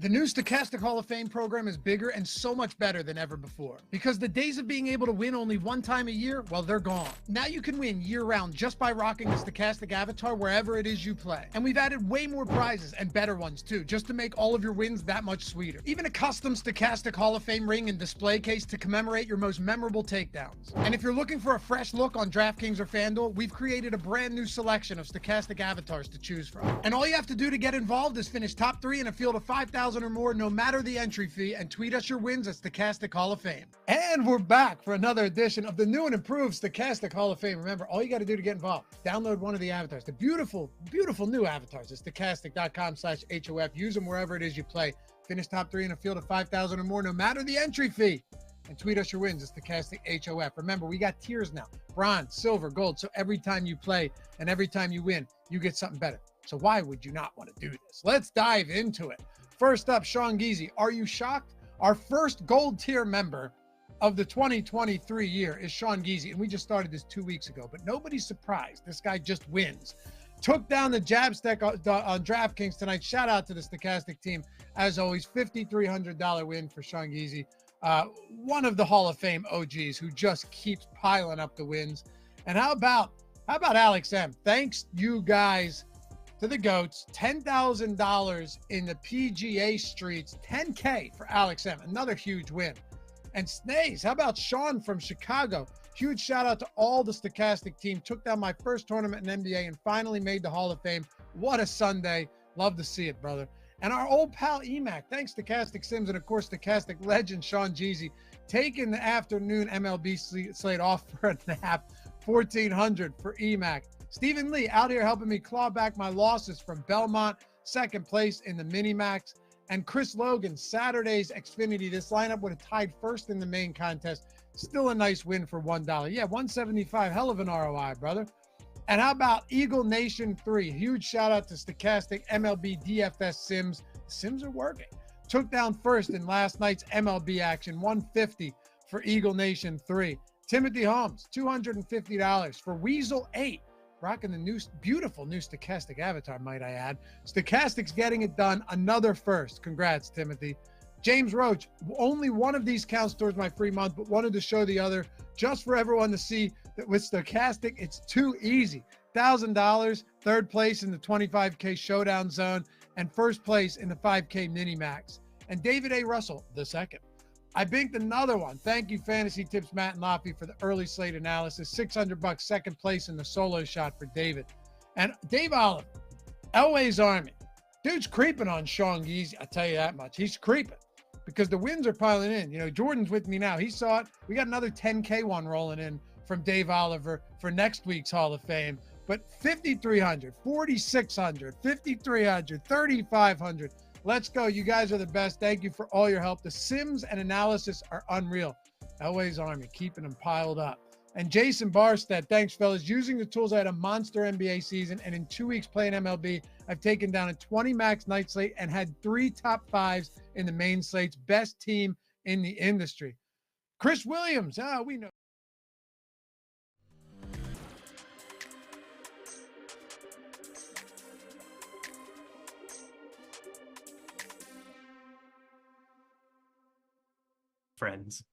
The new Stochastic Hall of Fame program is bigger and so much better than ever before. Because the days of being able to win only one time a year, well, they're gone. Now you can win year-round just by rocking the Stochastic avatar wherever it is you play. And we've added way more prizes, and better ones too, just to make all of your wins that much sweeter. Even a custom Stochastic Hall of Fame ring and display case to commemorate your most memorable takedowns. And if you're looking for a fresh look on DraftKings or FanDuel, we've created a brand new selection of Stochastic avatars to choose from. And all you have to do to get involved is finish top 3 in a field of 5,000 or more, no matter the entry fee, and tweet us your wins at Stochastic Hall of Fame. And we're back for another edition of the new and improved Stochastic Hall of Fame. Remember, all you got to do to get involved, download one of the avatars, the beautiful, beautiful new avatars at stochastic.com/HOF. Use them wherever it is you play. Finish top 3 in a field of 5,000 or more, no matter the entry fee. And tweet us your wins at Stochastic HOF. Remember, we got tiers now, bronze, silver, gold. So every time you play and every time you win, you get something better. So why would you not want to do this? Let's dive into it. First up, Sean Geezy. Are you shocked? Our first gold tier member of the 2023 year is Sean Geezy. And we just started this 2 weeks ago, but nobody's surprised. This guy just wins. Took down the jab stack on DraftKings tonight. Shout out to the Stochastic team. As always, $5,300 win for Sean Geezy. One of the Hall of Fame OGs who just keeps piling up the wins. And how about Alex M? Thanks you guys to the GOATs, $10,000 in the PGA streets, $10K for Alex M, another huge win. And Snays, how about Sean from Chicago? Huge shout out to all the Stochastic team. Took down my first tournament in NBA and finally made the Hall of Fame. What a Sunday. Love to see it, brother. And our old pal Emac, thanks to Stochastic Sims and of course Stochastic legend Sean Geezy, taking the afternoon MLB slate off for a nap, $1,400 for Emac. Stephen Lee out here helping me claw back my losses from Belmont, second place in the Minimax. And Chris Logan, Saturday's Xfinity. This lineup would have tied first in the main contest. Still a nice win for $1. Yeah, $175, hell of an ROI, brother. And how about Eagle Nation 3? Huge shout out to Stochastic MLB DFS Sims. The Sims are working. Took down first in last night's MLB action, $150 for Eagle Nation 3. Timothy Holmes, $250 for Weasel 8. Rocking the new, beautiful new Stochastic avatar, might I add. Stochastic's getting it done. Another first. Congrats, Timothy. James Roach, only one of these counts towards my free month, but wanted to show the other just for everyone to see that with Stochastic, it's too easy. $1,000, third place in the 25K showdown zone, and first place in the 5K mini max. And David A. Russell, the second. I binked another one. Thank you, Fantasy Tips, Matt and Loppy, for the early slate analysis. $600, second place in the solo shot for David. And Dave Oliver, Elway's Army. Dude's creeping on Sean Geezy. I tell you that much. He's creeping because the wins are piling in. You know, Jordan's with me now. He saw it. We got another 10K one rolling in from Dave Oliver for next week's Hall of Fame. But 5,300, 4,600, 5,300, 3,500. Let's go. You guys are the best. Thank you for all your help. The Sims and analysis are unreal. Elway's Army, keeping them piled up. And Jason Barstead, thanks, fellas. Using the tools, I had a monster NBA season, and in 2 weeks playing MLB, I've taken down a 20 max night slate and had 3 top 5s in the main slates. Best team in the industry. Chris Williams, we know. Friends.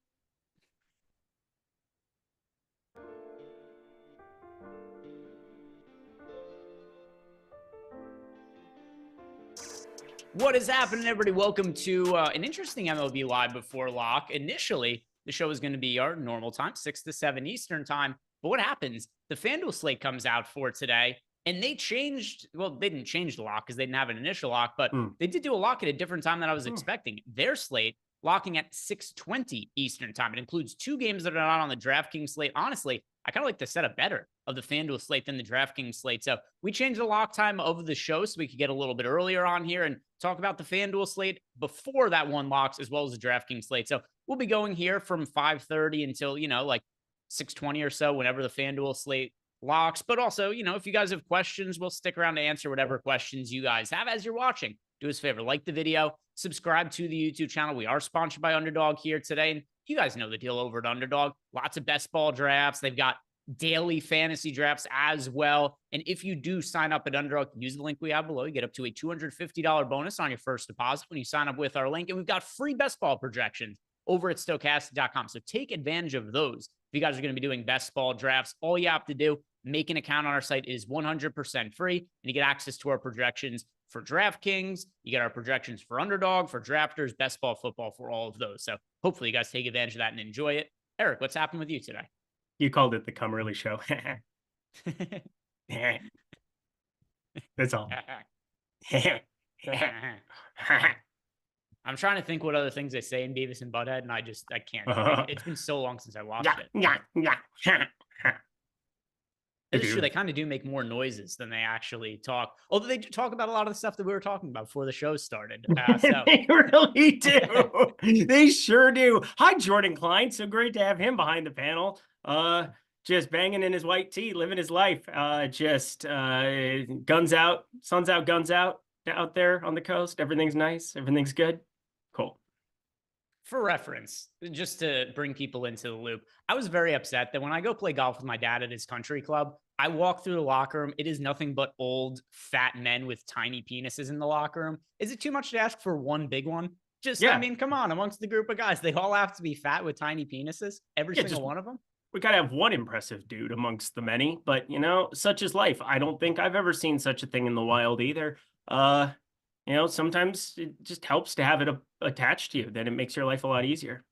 What is happening, everybody? Welcome to an interesting MLB Live before lock. Initially, the show is going to be our normal time, 6 to 7 Eastern time. But what happens? The FanDuel slate comes out for today, and they changed. Well, they didn't change the lock because they didn't have an initial lock, but they did do a lock at a different time than I was expecting. Their slate locking at 6:20 Eastern time. It includes 2 games that are not on the DraftKings slate. Honestly, I kind of like the setup better of the FanDuel slate than the DraftKings slate. So we changed the lock time of the show so we could get a little bit earlier on here and talk about the FanDuel slate before that one locks, as well as the DraftKings slate. So we'll be going here from 5:30 until, like 6:20 or so, whenever the FanDuel slate locks. But also, if you guys have questions, we'll stick around to answer whatever questions you guys have as you're watching. Do us a favor, like the video, subscribe to the YouTube channel. We are sponsored by Underdog here today. And you guys know the deal over at Underdog. Lots of best ball drafts. They've got daily fantasy drafts as well. And if you do sign up at Underdog, use the link we have below. You get up to a $250 bonus on your first deposit when you sign up with our link. And we've got free best ball projections over at Stochastic.com. So take advantage of those. If you guys are going to be doing best ball drafts, all you have to do, make an account on our site. It is 100% free, and you get access to our projections for DraftKings. You get our projections for Underdog, for Drafters, best ball, football, for all of those. So hopefully you guys take advantage of that and enjoy it. Eric, what's happened with you today? You called it the Come Early Show. That's all. I'm trying to think what other things they say in Beavis and Butthead, and I can't. It's been so long since I watched it. It's true. They kind of do make more noises than they actually talk. Although they do talk about a lot of the stuff that we were talking about before the show started. So. They really do. They sure do. Hi, Jordan Klein. So great to have him behind the panel. Just banging in his white tee, living his life. Guns out, sun's out, guns out there on the coast. Everything's nice. Everything's good. Cool. For reference, just to bring people into the loop, I was very upset that when I go play golf with my dad at his country club, I walk through the locker room. It is nothing but old, fat men with tiny penises in the locker room. Is it too much to ask for one big one? I mean, come on, amongst the group of guys, they all have to be fat with tiny penises, every single one of them. We got to have one impressive dude amongst the many, but such is life. I don't think I've ever seen such a thing in the wild either. Sometimes it just helps to have it attached to you. Then it makes your life a lot easier.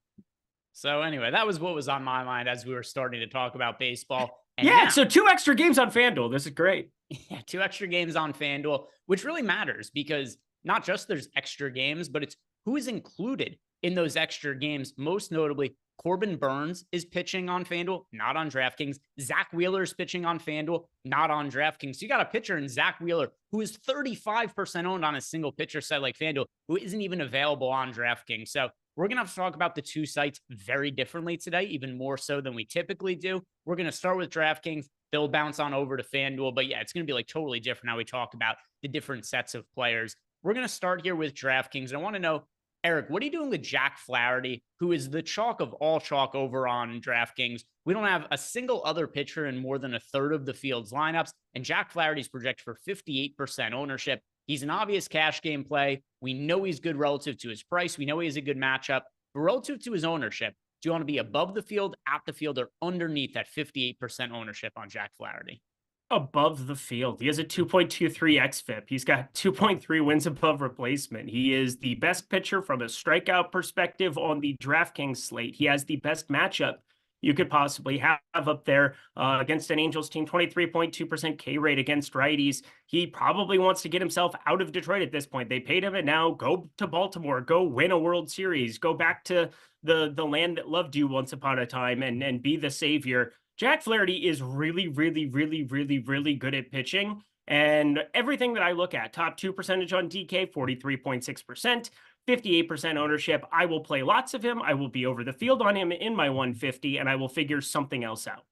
So anyway, that was what was on my mind as we were starting to talk about baseball. And so 2 extra games on FanDuel. This is great. Yeah, 2 extra games on FanDuel, which really matters because not just there's extra games, but it's who is included in those extra games. Most notably, Corbin Burns is pitching on FanDuel, not on DraftKings. Zach Wheeler is pitching on FanDuel, not on DraftKings. So you got a pitcher in Zach Wheeler who is 35% owned on a single pitcher site like FanDuel, who isn't even available on DraftKings. So we're going to have to talk about the 2 sites very differently today, even more so than we typically do. We're going to start with DraftKings. They'll bounce on over to FanDuel. But yeah, it's going to be like totally different how we talk about the different sets of players. We're going to start here with DraftKings. And I want to know, Eric, what are you doing with Jack Flaherty, who is the chalk of all chalk over on DraftKings? We don't have a single other pitcher in more than a third of the field's lineups, and Jack Flaherty's projected for 58% ownership. He's an obvious cash game play. We know he's good relative to his price. We know he has a good matchup. But relative to his ownership, do you want to be above the field, at the field, or underneath that 58% ownership on Jack Flaherty? Above the field. He has a 2.23 xFIP. He's got 2.3 wins above replacement. He is the best pitcher from a strikeout perspective on the DraftKings slate. He has the best matchup you could possibly have up there against an Angels team, 23.2% K rate against righties. He probably wants to get himself out of Detroit at this point. They paid him, and now go to Baltimore, go win a World Series, go back to the land that loved you once upon a time and be the savior. Jack Flaherty is really, really, really, really, really good at pitching. And everything that I look at, top 2 percentage on DK, 43.6%, 58% ownership. I will play lots of him. I will be over the field on him in my 150, and I will figure something else out.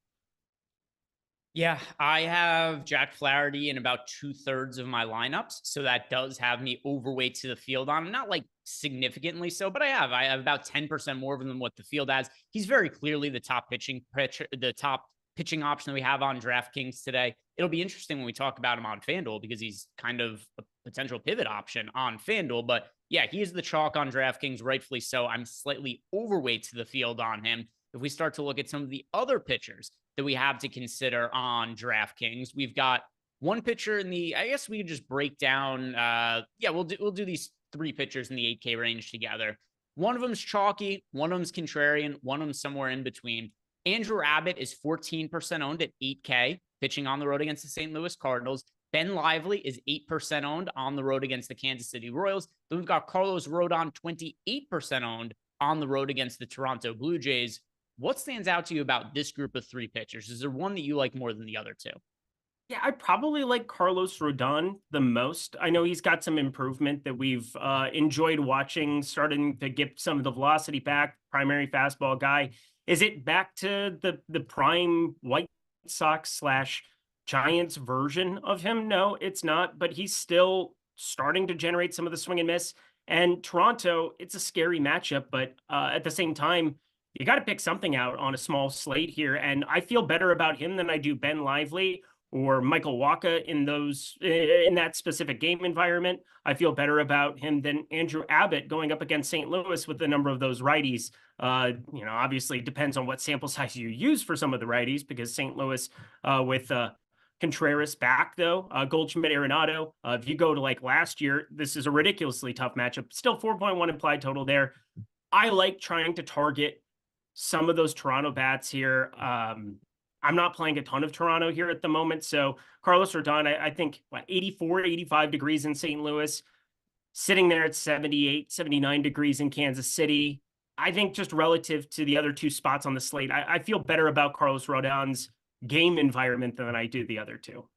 Yeah, I have Jack Flaherty in about 2/3 of my lineups. So that does have me overweight to the field on him. Not like significantly so, but I have about 10% more of him than what the field has. He's very clearly the top pitching option that we have on DraftKings today. It'll be interesting when we talk about him on FanDuel because he's kind of a potential pivot option on FanDuel. But yeah, he is the chalk on DraftKings, rightfully so. I'm slightly overweight to the field on him. If we start to look at some of the other pitchers that we have to consider on DraftKings, we've got one pitcher in the, I guess we could just break down. We'll do these 3 pitchers in the 8K range together. One of them's chalky, one of them's contrarian, one of them's somewhere in between. Andrew Abbott is 14% owned at 8K, pitching on the road against the St. Louis Cardinals. Ben Lively is 8% owned on the road against the Kansas City Royals. Then we've got Carlos Rodon, 28% owned on the road against the Toronto Blue Jays. What stands out to you about this group of 3 pitchers? Is there one that you like more than the other 2? Yeah, I probably like Carlos Rodon the most. I know he's got some improvement that we've enjoyed watching, starting to get some of the velocity back, primary fastball guy. Is it back to the prime White Sox / Giants version of him? No, it's not, but he's still starting to generate some of the swing and miss. And Toronto, it's a scary matchup, but at the same time, You got to pick something out on a small slate here. And I feel better about him than I do Ben Lively or Michael Wacha in that specific game environment. I feel better about him than Andrew Abbott going up against St. Louis with the number of those righties. Obviously it depends on what sample size you use for some of the righties, because St. Louis with Contreras back, though, Goldschmidt, Arenado. If you go to like last year, this is a ridiculously tough matchup. Still 4.1 implied total there. I like trying to target some of those Toronto bats here. I'm not playing a ton of Toronto here at the moment. So Carlos Rodon, I think, 84, 85 degrees in St. Louis, sitting there at 78, 79 degrees in Kansas City. I think just relative to the other two spots on the slate, I feel better about Carlos Rodon's game environment than I do the other two.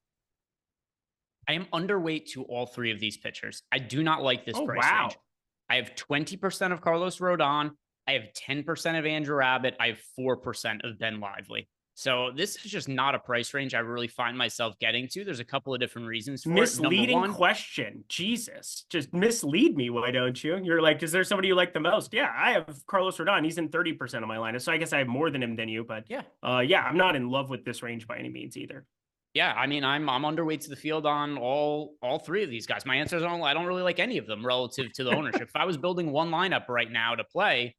I am underweight to all three of these pitchers. I do not like this price range. I have 20% of Carlos Rodon. I have 10% of Andrew Abbott. I have 4% of Ben Lively. So this is just not a price range I really find myself getting to. There's a couple of different reasons for Misleading question. Jesus, just mislead me, why don't you? You're like, is there somebody you like the most? Yeah, I have Carlos Rodon. He's in 30% of my lineup. So I guess I have more than him than you, but yeah, I'm not in love with this range by any means either. Yeah, I mean, I'm underweight to the field on all three of these guys. My answer is I don't really like any of them relative to the ownership. If I was building one lineup right now to play,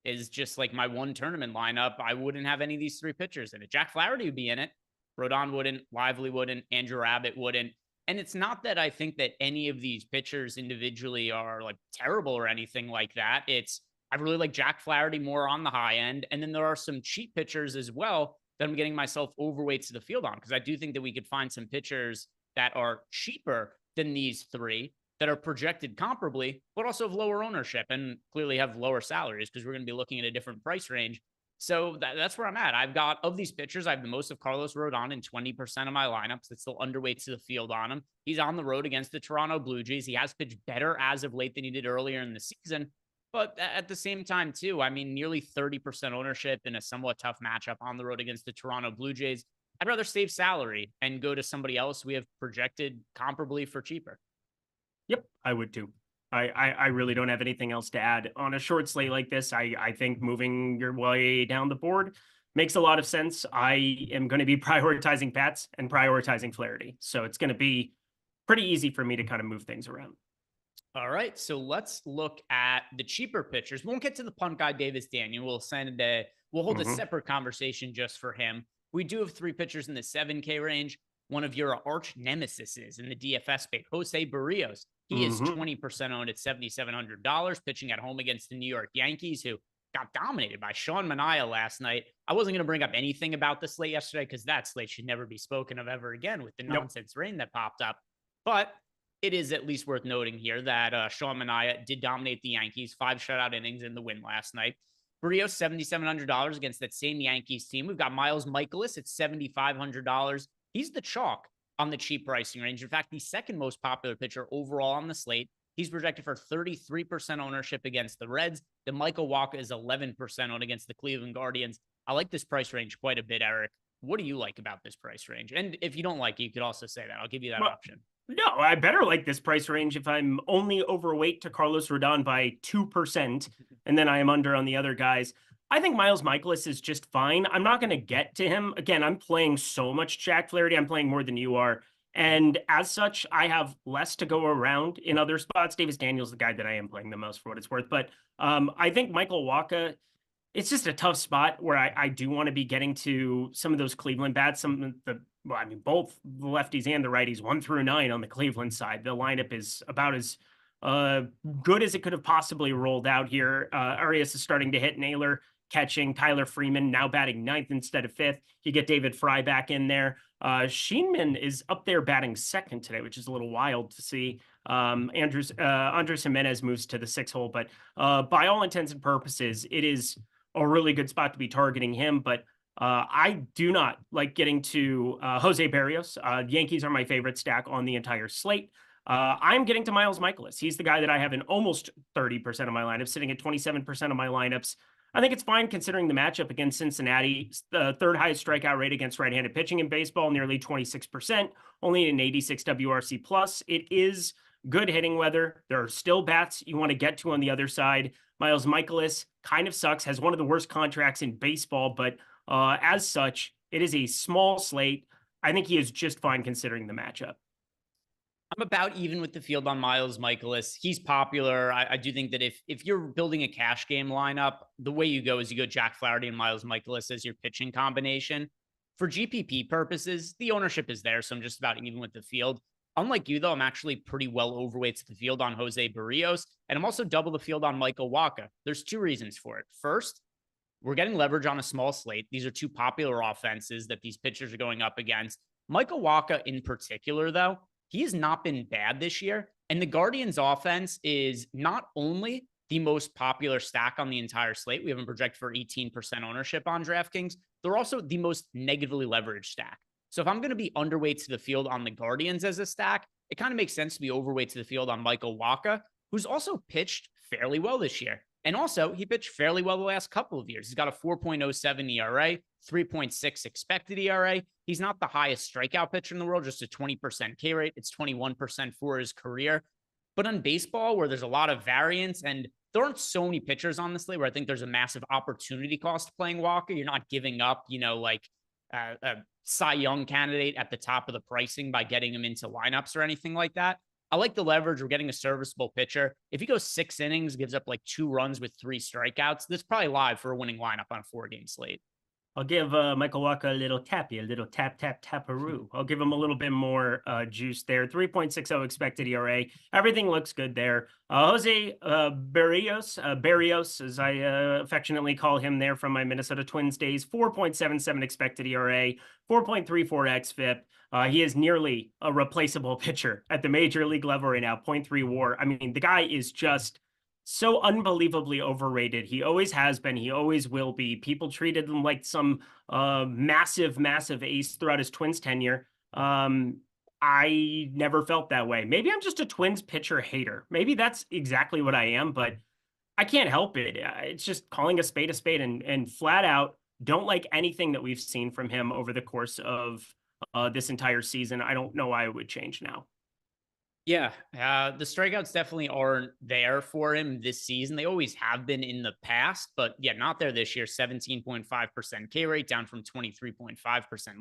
is just like my one tournament lineup, I wouldn't have any of these three pitchers in it. Jack Flaherty would be in it. Rodon wouldn't. Lively wouldn't. Andrew Abbott wouldn't. And it's not that I think that any of these pitchers individually are like terrible or anything like that. I really like Jack Flaherty more on the high end. And then there are some cheap pitchers as well that I'm getting myself overweight to the field on, because I do think that we could find some pitchers that are cheaper than these three that are projected comparably, but also have lower ownership and clearly have lower salaries, because we're going to be looking at a different price range. So that's where I'm at. I've got, of these pitchers, I have the most of Carlos Rodon in 20% of my lineups. That's still underweight to the field on him. He's on the road against the Toronto Blue Jays. He has pitched better as of late than he did earlier in the season. But at the same time, too, I mean, nearly 30% ownership in a somewhat tough matchup on the road against the Toronto Blue Jays. I'd rather save salary and go to somebody else we have projected comparably for cheaper. Yep, I would too. I really don't have anything else to add. On a short slate like this, I think moving your way down the board makes a lot of sense. I am going to be prioritizing bats and prioritizing Flaherty. So it's going to be pretty easy for me to kind of move things around. All right, so let's look at the cheaper pitchers. We won't get to the punt guy, Davis Daniel. We'll hold a separate conversation just for him. We do have three pitchers in the 7K range. One of your arch nemesises in the DFS space, Jose Barrios. He is 20% owned at $7,700, pitching at home against the New York Yankees, who got dominated by Sean Manaea last night. I wasn't going to bring up anything about the slate yesterday, because that slate should never be spoken of ever again with the nonsense rain that popped up. But it is at least worth noting here that Sean Manaea did dominate the Yankees, 5 shutout innings in the win last night. Barrios, $7,700 against that same Yankees team. We've got Miles Mikolas at $7,500. He's the chalk on the cheap pricing range. In fact, the second most popular pitcher overall on the slate. He's projected for 33% ownership against the Reds. Then Michael Wacha is 11% owned against the Cleveland Guardians. I like this price range quite a bit, Eric. What do you like about this price range? And if you don't like it, you could also say that. I'll give you that option. No, I better like this price range if I'm only overweight to Carlos Rodon by 2%, and then I am under on the other guys. I think Miles Mikolas is just fine. I'm not going to get to him. Again, I'm playing so much Jack Flaherty. I'm playing more than you are. And as such, I have less to go around in other spots. Davis Daniel's the guy that I am playing the most for what it's worth. But I think Michael Wacha, it's just a tough spot where I do want to be getting to some of those Cleveland bats. Both the lefties and the righties, 1 through 9 on the Cleveland side. The lineup is about as good as it could have possibly rolled out here. Arias is starting to hit. Naylor catching. Tyler Freeman now batting 9th instead of 5th. You get David Fry back in there. Sheenman is up there batting 2nd today, which is a little wild to see. Andres Jimenez moves to the 6th hole, but by all intents and purposes, it is a really good spot to be targeting him. But I do not like getting to Jose Barrios. Yankees are my favorite stack on the entire slate. I'm getting to Miles Mikolas. He's the guy that I have in almost 30% of my lineups, sitting at 27% of my lineups. I think it's fine considering the matchup against Cincinnati, the 3rd highest strikeout rate against right-handed pitching in baseball, nearly 26%, only an 86 WRC plus. It is good hitting weather. There are still bats you want to get to on the other side. Miles Michaelis kind of sucks, has one of the worst contracts in baseball, but as such, it is a small slate. I think he is just fine considering the matchup. I'm about even with the field on Miles Michaelis. He's popular. I do think that if you're building a cash game lineup, the way you go is you go Jack Flaherty and Miles Michaelis as your pitching combination. For GPP purposes, the ownership is there, so I'm just about even with the field. Unlike you, though, I'm actually pretty well overweight to the field on Jose Barrios, and I'm also double the field on Michael Wacha. There's two reasons for it. First, we're getting leverage on a small slate. These are two popular offenses that these pitchers are going up against. Michael Wacha in particular, though, he has not been bad this year. And the Guardians offense is not only the most popular stack on the entire slate. We have them projected for 18% ownership on DraftKings. They're also the most negatively leveraged stack. So if I'm going to be underweight to the field on the Guardians as a stack, it kind of makes sense to be overweight to the field on Michael Wacha, who's also pitched fairly well this year. And also, he pitched fairly well the last couple of years. He's got a 4.07 ERA, 3.6 expected ERA. He's not the highest strikeout pitcher in the world, just a 20% K rate. It's 21% for his career. But on baseball, where there's a lot of variance, and there aren't so many pitchers on this slate where I think there's a massive opportunity cost playing Wacha. You're not giving up, like a Cy Young candidate at the top of the pricing by getting him into lineups or anything like that. I like the leverage. We're getting a serviceable pitcher. If he goes 6 innings, gives up like 2 runs with 3 strikeouts, that's probably live for a winning lineup on a 4-game slate. I'll give Michael Wacha a little taparoo. I'll give him a little bit more juice there. 3.60 expected ERA. Everything looks good there. Jose Barrios, as I affectionately call him there from my Minnesota Twins days, 4.77 expected ERA, 4.34 xFIP. He is nearly a replaceable pitcher at the major league level right now, 0.3 WAR. I mean, the guy is just so unbelievably overrated. He always has been. He always will be. People treated him like some massive ace throughout his Twins tenure. I never felt that way. Maybe I'm just a Twins pitcher hater. Maybe that's exactly what I am, but I can't help it. It's just calling a spade and flat out don't like anything that we've seen from him over the course of this entire season. I don't know why it would change now. Yeah, the strikeouts definitely aren't there for him this season. They always have been in the past, but yeah, not there this year. 17.5% K rate, down from 23.5%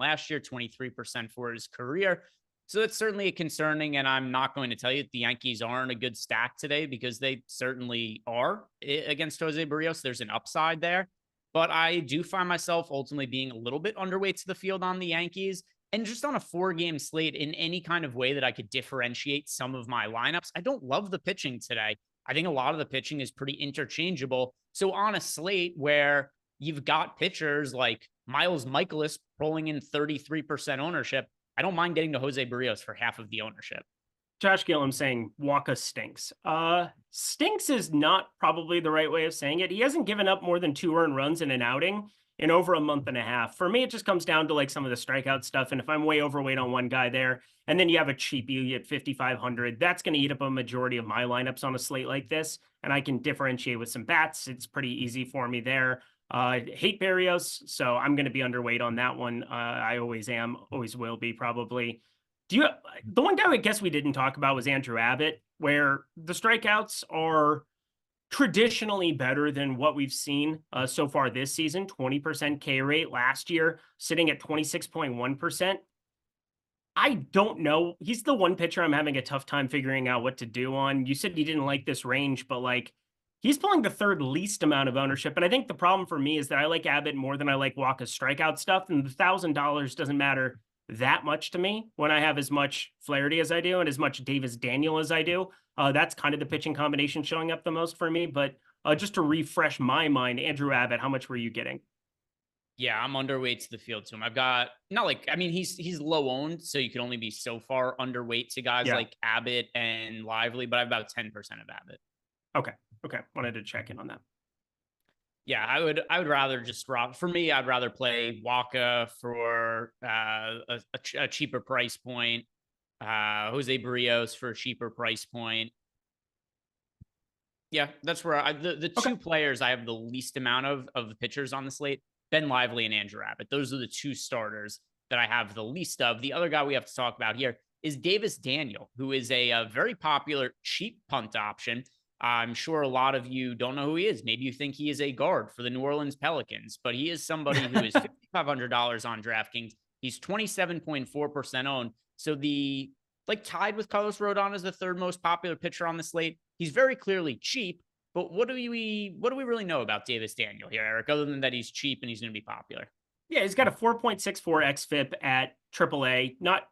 last year, 23% for his career. So that's certainly concerning, and I'm not going to tell you that the Yankees aren't a good stack today, because they certainly are against Jose Barrios. There's an upside there, but I do find myself ultimately being a little bit underweight to the field on the Yankees. And just on a 4-game slate, in any kind of way that I could differentiate some of my lineups, I don't love the pitching today. I think a lot of the pitching is pretty interchangeable. So on a slate where you've got pitchers like Miles Michaelis rolling in 33% ownership, I don't mind getting to Jose Barrios for half of the ownership. Josh Gillum saying Wacha stinks. Stinks is not probably the right way of saying it. He hasn't given up more than 2 earned runs in an outing in over a month and a half. For me, it just comes down to like some of the strikeout stuff. And if I'm way overweight on one guy there, and then you have a cheapie at 5,500, that's going to eat up a majority of my lineups on a slate like this. And I can differentiate with some bats. It's pretty easy for me there. Hate Barrios, so I'm going to be underweight on that one. I always am, always will be probably. The one guy I guess we didn't talk about was Andrew Abbott, where the strikeouts are traditionally better than what we've seen so far this season. 20% K rate last year, sitting at 26.1%. I don't know. He's the one pitcher I'm having a tough time figuring out what to do on. You said you didn't like this range, but like he's pulling the 3rd least amount of ownership. And I think the problem for me is that I like Abbott more than I like Wacha's strikeout stuff. And the $1,000 doesn't matter that much to me when I have as much Flaherty as I do and as much Davis Daniel as I do. That's kind of the pitching combination showing up the most for me. But just to refresh my mind, Andrew Abbott, how much were you getting? Yeah, I'm underweight to the field to him. I've got he's low owned, so you can only be so far underweight to guys like Abbott and Lively, but I've about 10% of Abbott. Okay. Wanted to check in on that. Yeah, I would rather just drop. For me, I'd rather play Wacha for a cheaper price point. Jose Barrios for a cheaper price point. Yeah, that's where the 2 players I have the least amount of the pitchers on the slate, Ben Lively and Andrew Abbott. Those are the 2 starters that I have the least of. The other guy we have to talk about here is Davis Daniel, who is a very popular cheap punt option. I'm sure a lot of you don't know who he is. Maybe you think he is a guard for the New Orleans Pelicans, but he is somebody who is $5,500 on DraftKings. He's 27.4% owned. So tied with Carlos Rodon as the third most popular pitcher on the slate. He's very clearly cheap, but what do we really know about Davis Daniel here, Eric, other than that he's cheap and he's going to be popular? Yeah, he's got a 4.64 xFIP at AAA. Not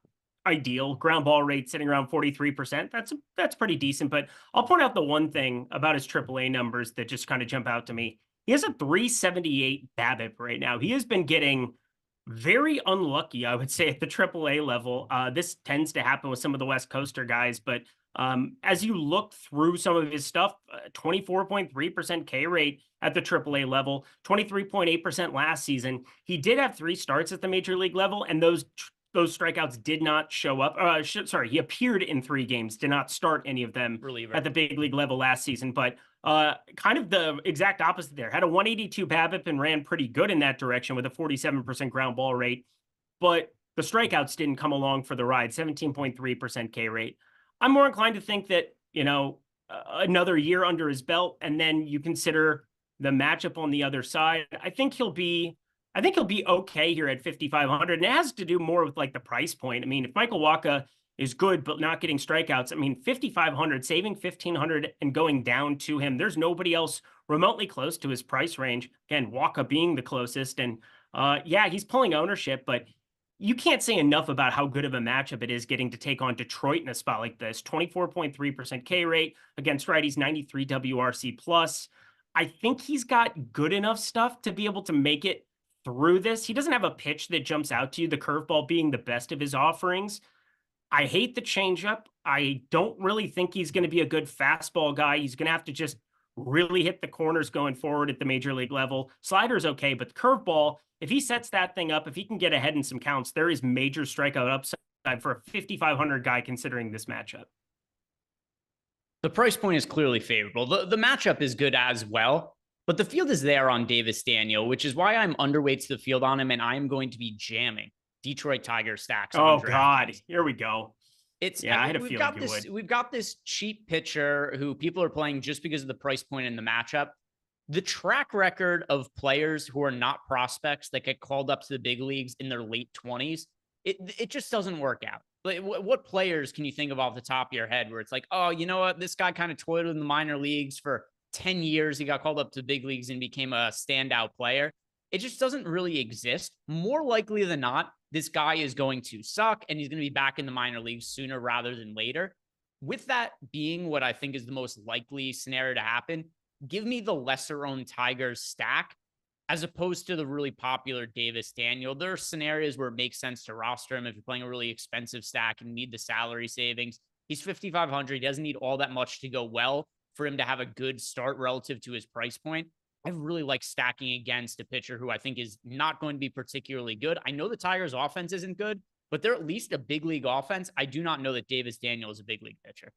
ideal. Ground ball rate sitting around 43%. That's pretty decent. But I'll point out the one thing about his AAA numbers that just kind of jump out to me. He has a 378 BABIP right now. He has been getting very unlucky, I would say, at the AAA level. This tends to happen with some of the West Coaster guys, but as you look through some of his stuff, 24.3% K rate at the AAA level, 23.8% last season. He did have 3 starts at the major league level, and those strikeouts did not show up. He appeared in 3 games, did not start any of them at the big league level last season. But kind of the exact opposite there. Had a 182 BABIP and ran pretty good in that direction with a 47% ground ball rate. But the strikeouts didn't come along for the ride, 17.3% K rate. I'm more inclined to think that, another year under his belt, and then you consider the matchup on the other side. I think he'll be okay here at 5,500. And it has to do more with like the price point. I mean, if Michael Wacha is good, but not getting strikeouts, I mean, 5,500, saving 1,500 and going down to him, there's nobody else remotely close to his price range. Again, Wacha being the closest. And he's pulling ownership, but you can't say enough about how good of a matchup it is getting to take on Detroit in a spot like this. 24.3% K rate against righties, 93 WRC plus. I think he's got good enough stuff to be able to make it through this. He doesn't have a pitch that jumps out to you, the curveball being the best of his offerings. I hate the changeup. I don't really think he's going to be a good fastball guy. He's going to have to just really hit the corners going forward at the major league level. Slider's okay, but the curveball, if he sets that thing up, if he can get ahead in some counts, there is major strikeout upside for a 5,500 guy considering this matchup. The price point is clearly favorable. The matchup is good as well, but the field is there on Davis Daniel, which is why I'm underweight to the field on him, and I am going to be jamming Detroit Tigers stacks. Oh, God. Here we go. I had a feeling we've got this cheap pitcher who people are playing just because of the price point and the matchup. The track record of players who are not prospects that get called up to the big leagues in their late 20s, it just doesn't work out. Like, what players can you think of off the top of your head where it's like, oh, you know what? This guy kind of toiled in the minor leagues for 10 years. He got called up to big leagues and became a standout player. It just doesn't really exist. More likely than not, this guy is going to suck and he's going to be back in the minor leagues sooner rather than later. With that being what I think is the most likely scenario to happen, give me the lesser owned Tigers stack as opposed to the really popular Davis Daniel. There are scenarios where it makes sense to roster him if you're playing a really expensive stack and need the salary savings. He's 5,500. He doesn't need all that much to go well for him to have a good start relative to his price point. I really like stacking against a pitcher who I think is not going to be particularly good. I know the Tigers offense isn't good, but they're at least a big league offense. I do not know that Davis Daniel is a big league pitcher.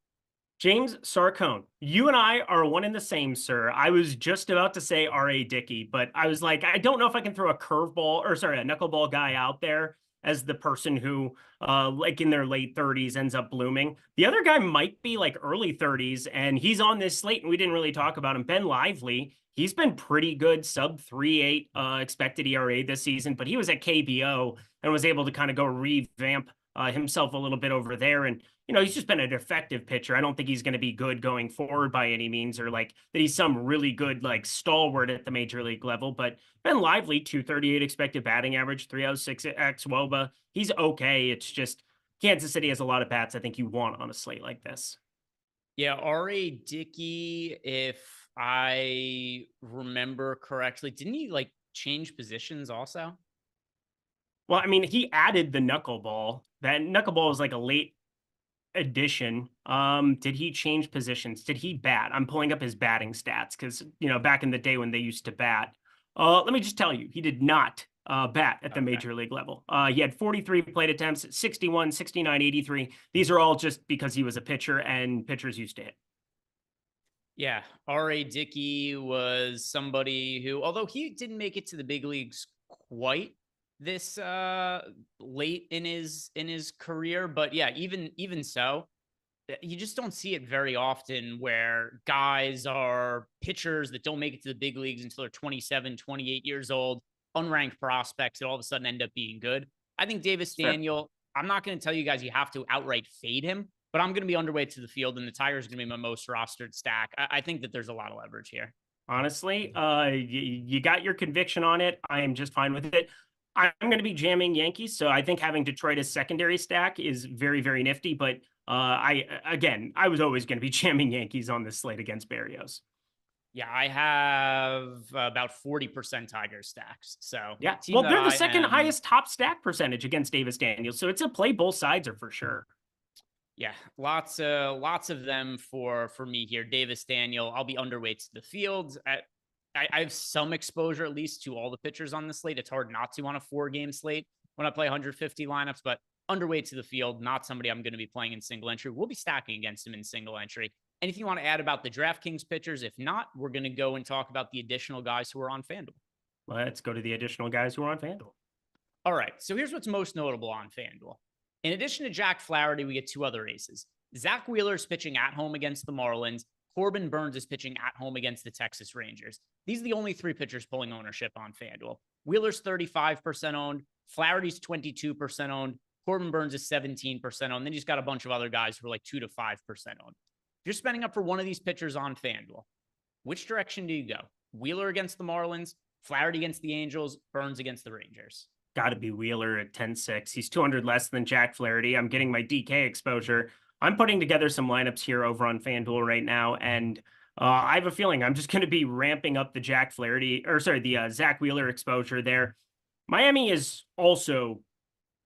James Sarcone, you and I are one and the same, sir. I was just about to say R.A. Dickey, but I was like, I don't know if I can throw a knuckleball guy out there as the person who, in their late 30s ends up blooming. The other guy might be like early 30s, and he's on this slate, and we didn't really talk about him. Ben Lively, he's been pretty good, sub 3.8 expected ERA this season, but he was at KBO and was able to kind of go revamp himself a little bit over there. And, he's just been an effective pitcher. I don't think he's going to be good going forward by any means, or like that he's some really good, like stalwart at the major league level. But Ben Lively, 238 expected batting average, 306 xWOBA. He's okay. It's just Kansas City has a lot of bats I think you want on a slate like this. Yeah, R.A. Dickey, if I remember correctly, didn't he like change positions also? Well, I mean, he added the knuckleball. That knuckleball is like a late addition. Did he change positions? Did he bat? I'm pulling up his batting stats because, back in the day when they used to bat. Let me just tell you, he did not bat at the major league level. He had 43 plate attempts, 61, 69, 83. These are all just because he was a pitcher and pitchers used to hit. Yeah, R.A. Dickey was somebody who, although he didn't make it to the big leagues quite this late in his career, but yeah, even so, you just don't see it very often where guys are pitchers that don't make it to the big leagues until they're 27, 28 years old, unranked prospects that all of a sudden end up being good. I think Davis Fair. Daniel, I'm not going to tell you guys you have to outright fade him, but I'm going to be underweight to the field, and the Tigers are going to be my most rostered stack. I think that there's a lot of leverage here. Honestly, you got your conviction on it. I am just fine with it. I'm going to be jamming Yankees, so I think having Detroit as secondary stack is very, very nifty. But I was always going to be jamming Yankees on this slate against Barrios. Yeah, I have about 40% Tigers stacks. So yeah, well, they're the second highest top stack percentage against Davis Daniels, so it's a play both sides are for sure. Yeah, lots of them for me here. Davis Daniel, I'll be underweight to the field. I have some exposure at least to all the pitchers on the slate. It's hard not to on a 4-game slate when I play 150 lineups, but underweight to the field, not somebody I'm going to be playing in single entry. We'll be stacking against him in single entry. Anything you want to add about the DraftKings pitchers? If not, we're going to go and talk about the additional guys who are on FanDuel. Let's go to the additional guys who are on FanDuel. All right, so here's what's most notable on FanDuel. In addition to Jack Flaherty, we get 2 other aces. Zach Wheeler is pitching at home against the Marlins. Corbin Burnes is pitching at home against the Texas Rangers. These are the only 3 pitchers pulling ownership on FanDuel. Wheeler's 35% owned. Flaherty's 22% owned. Corbin Burnes is 17% owned. Then he's got a bunch of other guys who are like 2 to 5% owned. If you're spending up for one of these pitchers on FanDuel, which direction do you go? Wheeler against the Marlins, Flaherty against the Angels, Burnes against the Rangers? Got to be Wheeler at 10-6. He's 200 less than Jack Flaherty. I'm getting my DK exposure. I'm putting together some lineups here over on FanDuel right now, and I have a feeling I'm just going to be ramping up the Zach Wheeler exposure there. Miami is also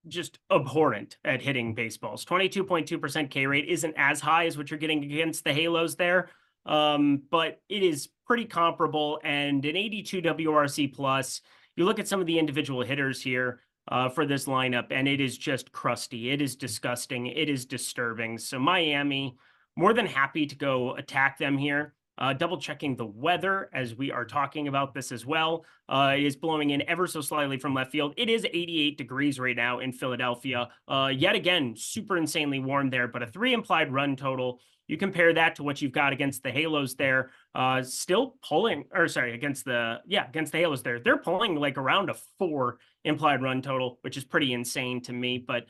just abhorrent at hitting baseballs. 22.2% K rate isn't as high as what you're getting against the Halos there, but it is pretty comparable, and an 82 WRC plus. You look at some of the individual hitters here for this lineup, and it is just crusty. It is disgusting. It is disturbing. So Miami, more than happy to go attack them here. Double checking the weather as we are talking about this as well. It is blowing in ever so slightly from left field. It is 88 degrees right now in Philadelphia. Yet again, super insanely warm there, but a 3 implied run total. You compare that to what you've got against the Halos there, still pulling, against the Halos there. They're pulling like around a 4 implied run total, which is pretty insane to me. But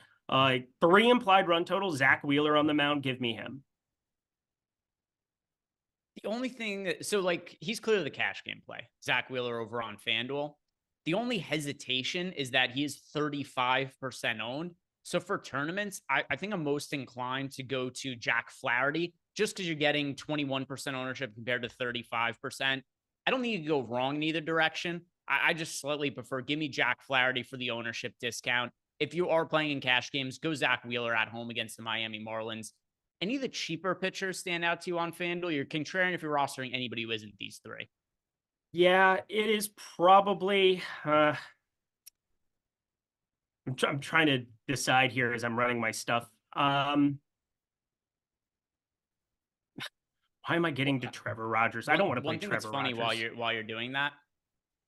3 implied run total, Zach Wheeler on the mound, give me him. The only thing, so like he's clearly the cash game play, Zach Wheeler over on FanDuel. The only hesitation is that he is 35% owned. So for tournaments, I think I'm most inclined to go to Jack Flaherty just because you're getting 21% ownership compared to 35%. I don't think you can go wrong in either direction. I just slightly prefer, give me Jack Flaherty for the ownership discount. If you are playing in cash games, go Zach Wheeler at home against the Miami Marlins. Any of the cheaper pitchers stand out to you on FanDuel? You're contrarian if you're rostering anybody who isn't these 3. Yeah, it is probably... I'm trying to decide here as I'm running my stuff. Why am I getting to Trevor Rogers? I don't want to play Trevor Rogers. One thing that's funny while you're doing that,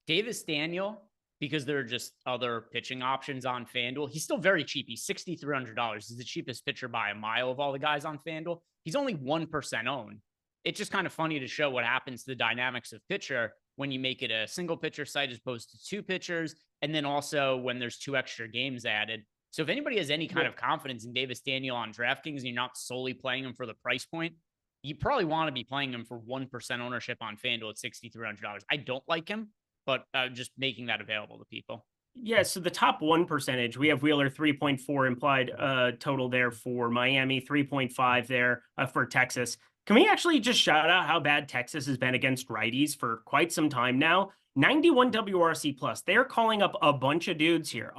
Davis Daniel, because there are just other pitching options on FanDuel, he's still very cheap. He's $6,300. He's the cheapest pitcher by a mile of all the guys on FanDuel. He's only 1% owned. It's just kind of funny to show what happens to the dynamics of pitcher when you make it a single pitcher site as opposed to 2 pitchers, and then also when there's 2 extra games added. So if anybody has any kind of confidence in Davis Daniel on DraftKings and you're not solely playing him for the price point, you probably want to be playing him for 1% ownership on FanDuel at $6,300. I don't like him, but just making that available to people. Yeah, so the top 1 percentage, we have Wheeler 3.4 implied total there for Miami, 3.5 there for Texas. Can we actually just shout out how bad Texas has been against righties for quite some time now? 91 WRC plus. They're calling up a bunch of dudes here,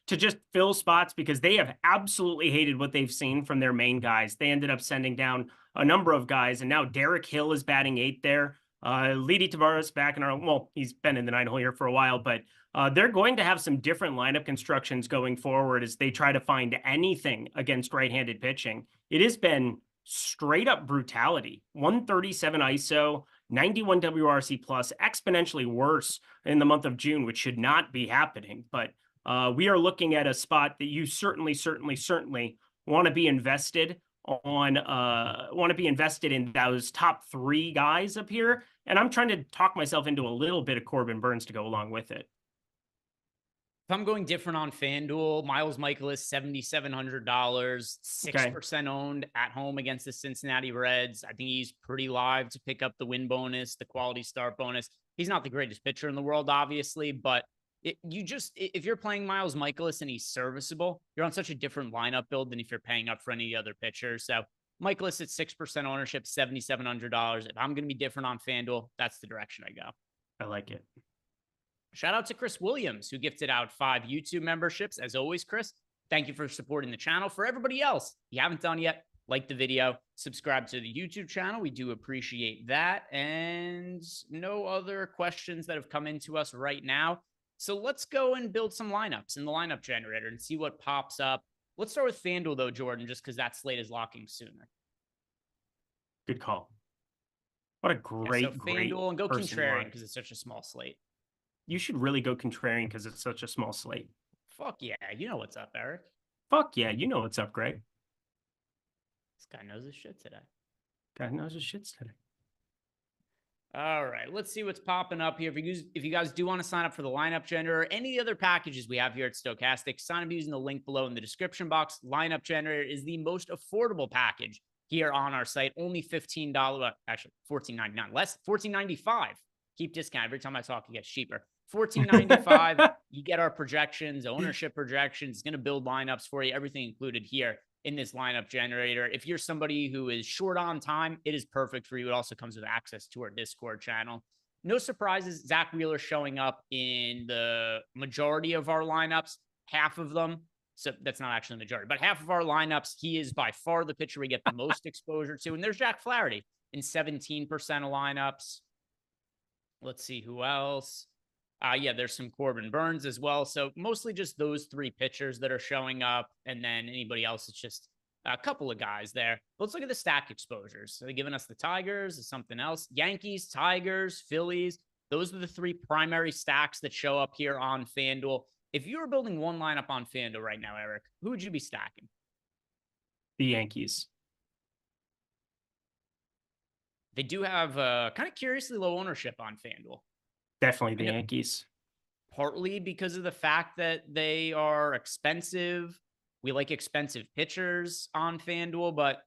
to just fill spots because they have absolutely hated what they've seen from their main guys. They ended up sending down a number of guys, and now Derek Hill is batting 8th there. Leedy Tavares back in he's been in the 9 hole here for a while, but they're going to have some different lineup constructions going forward as they try to find anything against right-handed pitching. It has been straight up brutality. 137 ISO, 91 WRC plus, exponentially worse in the month of June, which should not be happening. But we are looking at a spot that you certainly want to be invested on want to be invested in those top 3 guys up here, and I'm trying to talk myself into a little bit of Corbin Burns to go along with it. If I'm going different on FanDuel, Miles Michaelis, $7,700, 6% owned at home against the Cincinnati Reds. I think he's pretty live to pick up the win bonus, the quality start bonus. He's not the greatest pitcher in the world, obviously, but if you're playing Miles Michaelis and he's serviceable, you're on such a different lineup build than if you're paying up for any of the other pitchers. So Michaelis at 6% ownership, $7,700. If I'm going to be different on FanDuel, that's the direction I go. I like it. Shout out to Chris Williams, who gifted out 5 YouTube memberships. As always, Chris, thank you for supporting the channel. For everybody else, if you haven't done yet, like the video, subscribe to the YouTube channel. We do appreciate that. And no other questions that have come into us right now. So let's go and build some lineups in the lineup generator and see what pops up. Let's start with FanDuel, though, Jordan, just because that slate is locking sooner. Good call. What a great, FanDuel, and go contrarian because it's such a small slate. You should really go contrarian because it's such a small slate. Fuck yeah. You know what's up, Eric. Fuck yeah. You know what's up, Greg. This guy knows his shit today. Guy knows his shit today. All right. Let's see what's popping up here. If you guys do want to sign up for the lineup generator or any other packages we have here at Stochastic, sign up using the link below in the description box. Lineup generator is the most affordable package here on our site. Only $15, actually $14.99 less, $14.95. Keep discount. Every time I talk, it gets cheaper. $14.95. You get our projections, ownership projections. It's going to build lineups for you. Everything included here in this lineup generator. If you're somebody who is short on time, it is perfect for you. It also comes with access to our Discord channel. No surprises. Zach Wheeler showing up in the majority of our lineups, half of them. So that's not actually the majority, but half of our lineups, he is by far the pitcher we get the most exposure to. And there's Jack Flaherty in 17% of lineups. Let's see who else. Yeah, there's some Corbin Burns as well. So mostly just those 3 pitchers that are showing up. And then anybody else, it's just a couple of guys there. Let's look at the stack exposures. So they're giving us the Tigers, is something else. Yankees, Tigers, Phillies. Those are the 3 primary stacks that show up here on FanDuel. If you were building one lineup on FanDuel right now, Eric, who would you be stacking? The Yankees. They do have kind of curiously low ownership on FanDuel. Definitely the Yankees. Partly because of the fact that they are expensive. We like expensive pitchers on FanDuel, but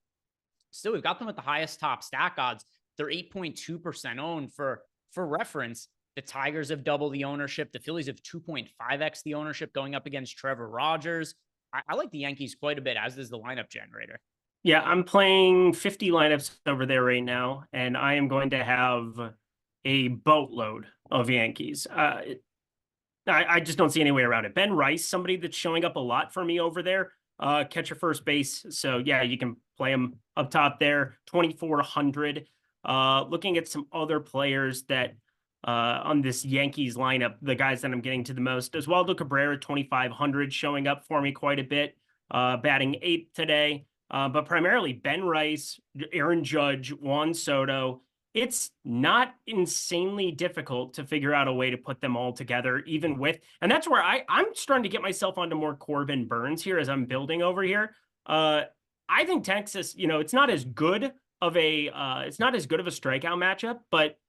still, we've got them at the highest top stack odds. They're 8.2% owned. For reference, the Tigers have double the ownership. The Phillies have 2.5x the ownership going up against Trevor Rogers. I like the Yankees quite a bit, as does the lineup generator. Yeah, I'm playing 50 lineups over there right now, and I am going to have a boatload of Yankees. I just don't see any way around it. Ben Rice, somebody that's showing up a lot for me over there, catcher first base. So yeah, you can play him up top there, 2,400. Looking at some other players that on this Yankees lineup, the guys that I'm getting to the most, Oswaldo Cabrera, 2,500, showing up for me quite a bit, batting 8th today. But primarily Ben Rice, Aaron Judge, Juan Soto. It's not insanely difficult to figure out a way to put them all together, even with, and that's where I'm starting to get myself onto more Corbin Burns here as I'm building over here. I think Texas, it's not as good of a strikeout matchup, but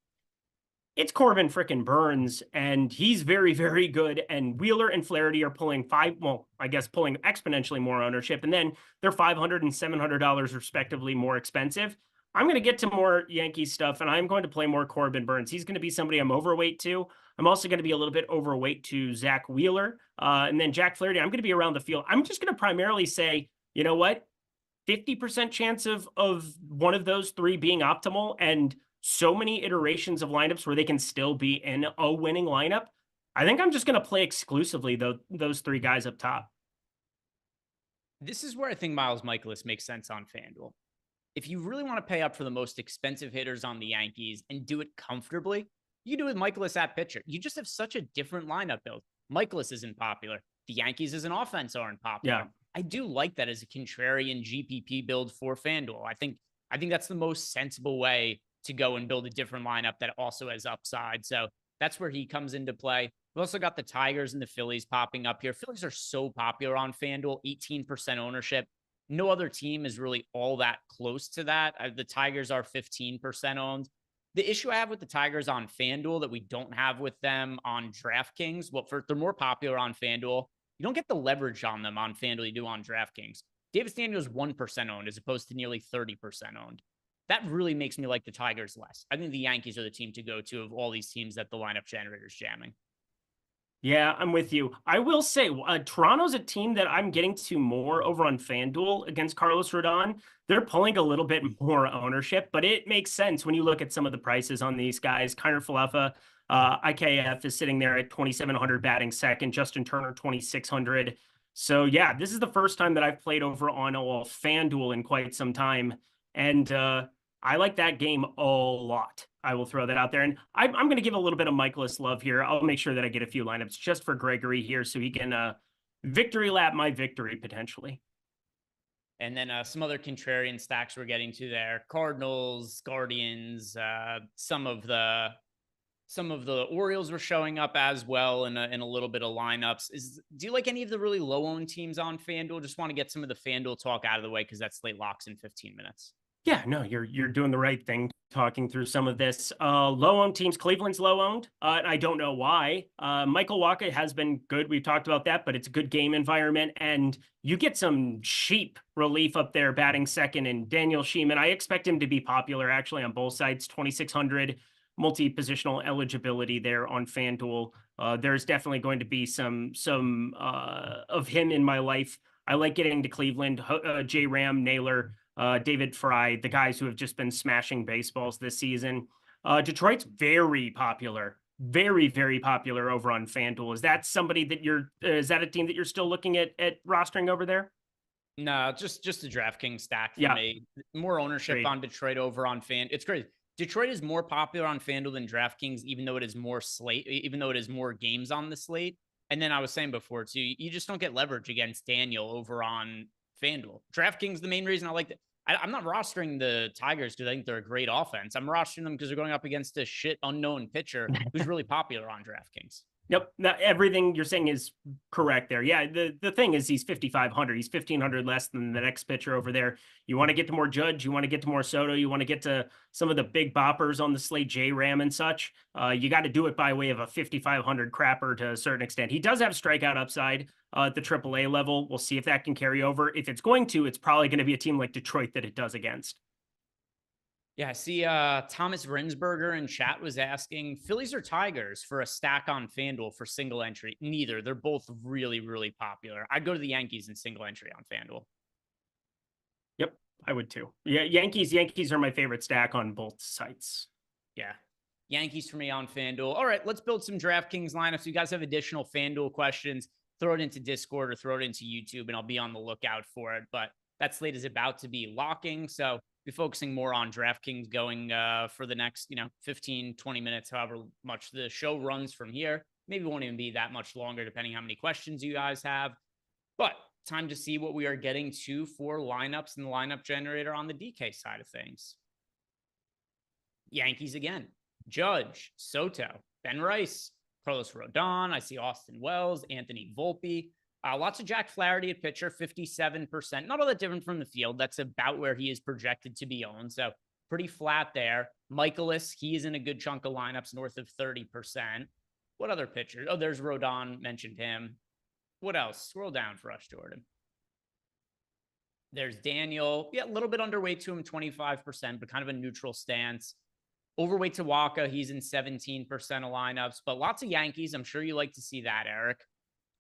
it's Corbin frickin' Burns, and he's very, very good. And Wheeler and Flaherty are pulling pulling exponentially more ownership, and then they're $500 and $700 respectively more expensive. I'm going to get to more Yankees stuff, and I'm going to play more Corbin Burns. He's going to be somebody I'm overweight to. I'm also going to be a little bit overweight to Zach Wheeler. And then Jack Flaherty, I'm going to be around the field. I'm just going to primarily say, you know what? 50% chance of one of those 3 being optimal, and so many iterations of lineups where they can still be in a winning lineup. I think I'm just going to play exclusively those 3 guys up top. This is where I think Miles Michaelis makes sense on FanDuel. If you really want to pay up for the most expensive hitters on the Yankees and do it comfortably, you do it with Michaelis at pitcher. You just have such a different lineup build. Michaelis isn't popular. The Yankees as an offense aren't popular. Yeah. I do like that as a contrarian GPP build for FanDuel. I think that's the most sensible way to go and build a different lineup that also has upside. So that's where he comes into play. We've also got the Tigers and the Phillies popping up here. Phillies are so popular on FanDuel, 18% ownership. No other team is really all that close to that. The Tigers are 15% owned. The issue I have with the Tigers on FanDuel that we don't have with them on DraftKings, they're more popular on FanDuel. You don't get the leverage on them on FanDuel you do on DraftKings. Davis Daniels 1% owned as opposed to nearly 30% owned. That really makes me like the Tigers less. I think the Yankees are the team to go to of all these teams that the lineup generator is jamming. Yeah, I'm with you. I will say, Toronto's a team that I'm getting to more over on FanDuel against Carlos Rodon. They're pulling a little bit more ownership, but it makes sense when you look at some of the prices on these guys. Kiner Falefa, IKF is sitting there at 2,700 batting second. Justin Turner, 2,600. So yeah, this is the first time that I've played over on FanDuel in quite some time. And I like that game a lot. I will throw that out there. And I'm going to give a little bit of Michaelis love here. I'll make sure that I get a few lineups just for Gregory here so he can victory lap my victory potentially. And then some other contrarian stacks we're getting to there. Cardinals, Guardians, some of the Orioles were showing up as well in a little bit of lineups. Do you like any of the really low-owned teams on FanDuel? Just want to get some of the FanDuel talk out of the way because that slate locks in 15 minutes. Yeah, no, you're doing the right thing talking through some of this. Low-owned teams, Cleveland's low-owned. And I don't know why. Michael Wacha has been good. We've talked about that, but it's a good game environment. And you get some cheap relief up there batting second. And Daniel Sheeman, I expect him to be popular actually on both sides, 2,600 multi-positional eligibility there on FanDuel. There's definitely going to be some of him in my life. I like getting to Cleveland, J. Ram, Naylor, David Fry, the guys who have just been smashing baseballs this season. Detroit's very popular, very, very popular over on FanDuel. Is that somebody that is that a team that you're still looking at rostering over there? No, just a DraftKings stack for me. More ownership on Detroit over on It's great. Detroit is more popular on FanDuel than DraftKings, even though it is more games on the slate. And then I was saying before too, you just don't get leverage against Daniel over on FanDuel. DraftKings, the main reason I like that. I'm not rostering the Tigers because I think they're a great offense. I'm rostering them because they're going up against a shit unknown pitcher who's really popular on DraftKings. Yep. Now, everything you're saying is correct there. Yeah. The thing is he's 5,500. He's 1,500 less than the next pitcher over there. You want to get to more Judge. You want to get to more Soto. You want to get to some of the big boppers on the slate, J-Ram and such. You got to do it by way of a 5,500 crapper to a certain extent. He does have strikeout upside at the AAA level. We'll see if that can carry over. If it's going to, it's probably going to be a team like Detroit that it does against. Yeah, I see Thomas Rinsberger in chat was asking, Phillies or Tigers for a stack on FanDuel for single entry? Neither. They're both really, really popular. I'd go to the Yankees in single entry on FanDuel. Yep, I would too. Yeah, Yankees are my favorite stack on both sites. Yeah, Yankees for me on FanDuel. All right, let's build some DraftKings lineups. If you guys have additional FanDuel questions, throw it into Discord or throw it into YouTube, and I'll be on the lookout for it. But that slate is about to be locking, so be focusing more on DraftKings going for the next, 15, 20 minutes, however much the show runs from here. Maybe it won't even be that much longer, depending how many questions you guys have. But time to see what we are getting to for lineups in the lineup generator on the DK side of things. Yankees again. Judge, Soto, Ben Rice, Carlos Rodon. I see Austin Wells, Anthony Volpe. Lots of Jack Flaherty at pitcher, 57%. Not all that different from the field. That's about where he is projected to be owned. So pretty flat there. Michaelis, he is in a good chunk of lineups north of 30%. What other pitchers? Oh, there's Rodon, mentioned him. What else? Scroll down for us, Jordan. There's Daniel. Yeah, a little bit underweight to him, 25%, but kind of a neutral stance. Overweight to Wacha, he's in 17% of lineups, but lots of Yankees. I'm sure you like to see that, Eric.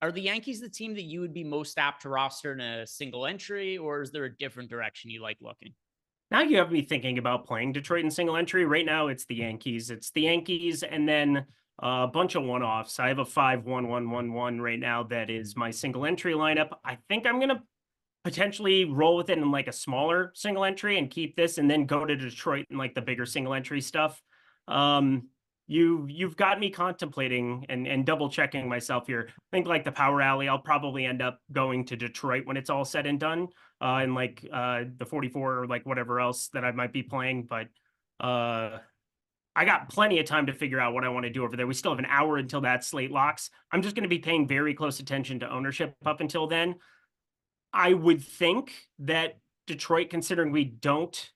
Are the Yankees the team that you would be most apt to roster in a single entry, or is there a different direction you like looking? Now you have me thinking about playing Detroit in single entry. Right now, it's the Yankees. It's the Yankees and then a bunch of one-offs. I have a 5-1-1-1-1 right now that is my single entry lineup. I think I'm going to potentially roll with it in like a smaller single entry and keep this and then go to Detroit in like the bigger single entry stuff. You've got me contemplating and double checking myself here. I think like the Power Alley, I'll probably end up going to Detroit when it's all said and done, and like the 44 or like whatever else that I might be playing. But I got plenty of time to figure out what I want to do over there. We still have an hour until that slate locks. I'm just going to be paying very close attention to ownership up until then. I would think that Detroit, considering we don't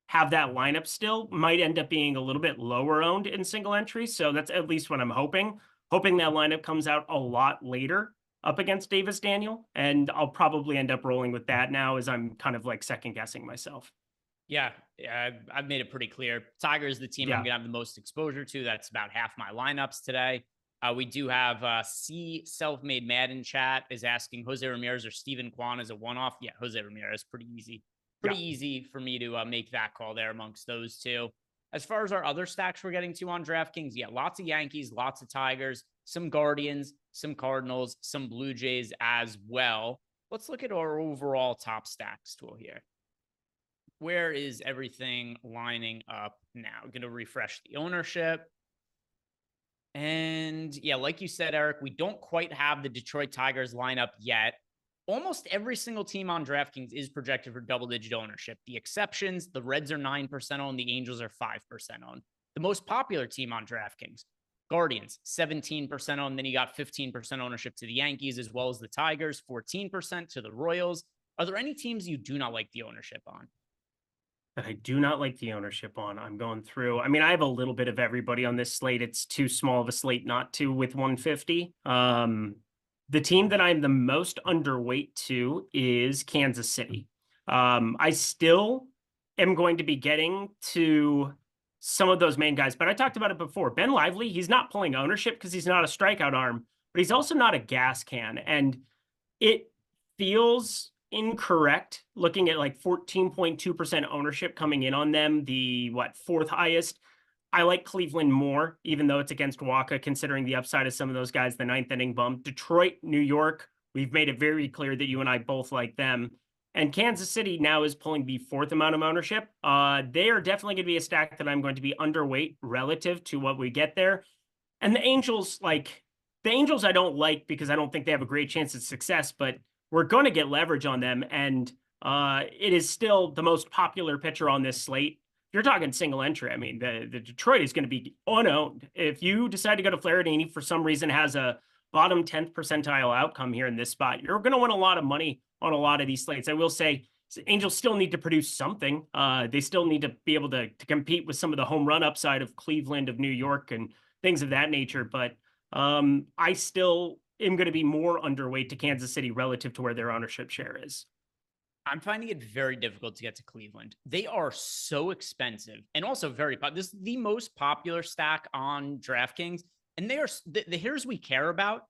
have that lineup still, might end up being a little bit lower owned in single entry. So that's at least what I'm hoping. Hoping that lineup comes out a lot later up against Davis Daniel. And I'll probably end up rolling with that now as I'm kind of like second guessing myself. Yeah, I've made it pretty clear. Tiger is the team I'm Yeah. going to have the most exposure to. That's about half my lineups today. We do have C Self-Made Mad in chat is asking Jose Ramirez or Steven Kwan as a one-off. Yeah, Jose Ramirez, pretty easy. Pretty easy for me to make that call there amongst those two. As far as our other stacks we're getting to on DraftKings, yeah, lots of Yankees, lots of Tigers, some Guardians, some Cardinals, some Blue Jays as well. Let's look at our overall top stacks tool here. Where is everything lining up now? I'm going to refresh the ownership. And yeah, like you said, Eric, we don't quite have the Detroit Tigers lineup yet. Almost every single team on DraftKings is projected for double-digit ownership. The exceptions, the Reds are 9% owned, the Angels are 5% owned. The most popular team on DraftKings, Guardians, 17% owned. Then you got 15% ownership to the Yankees, as well as the Tigers, 14% to the Royals. Are there any teams you do not like the ownership on? That I do not like the ownership on. I'm going through. I mean, I have a little bit of everybody on this slate. It's too small of a slate not to with 150. The team that I'm the most underweight to is Kansas City. I still am going to be getting to some of those main guys, but I talked about it before. Ben Lively, he's not pulling ownership because he's not a strikeout arm, but he's also not a gas can. And it feels incorrect looking at like 14.2% ownership coming in on them, the fourth highest. I like Cleveland more, even though it's against Waka, considering the upside of some of those guys, the ninth inning bump. Detroit, New York, we've made it very clear that you and I both like them. And Kansas City now is pulling the fourth amount of ownership. They are definitely going to be a stack that I'm going to be underweight relative to what we get there. And the Angels, I don't like because I don't think they have a great chance of success, but we're going to get leverage on them. And it is still the most popular pitcher on this slate. If you're talking single entry, I mean, the Detroit is going to be unowned. If you decide to go to Flaherty and he, for some reason, has a bottom 10th percentile outcome here in this spot, you're going to win a lot of money on a lot of these slates. I will say, Angels still need to produce something. They still need to be able to compete with some of the home run upside of Cleveland, of New York, and things of that nature. But I still am going to be more underweight to Kansas City relative to where their ownership share is. I'm finding it very difficult to get to Cleveland. They are so expensive and also very popular. This is the most popular stack on DraftKings. And they are the hitters we care about.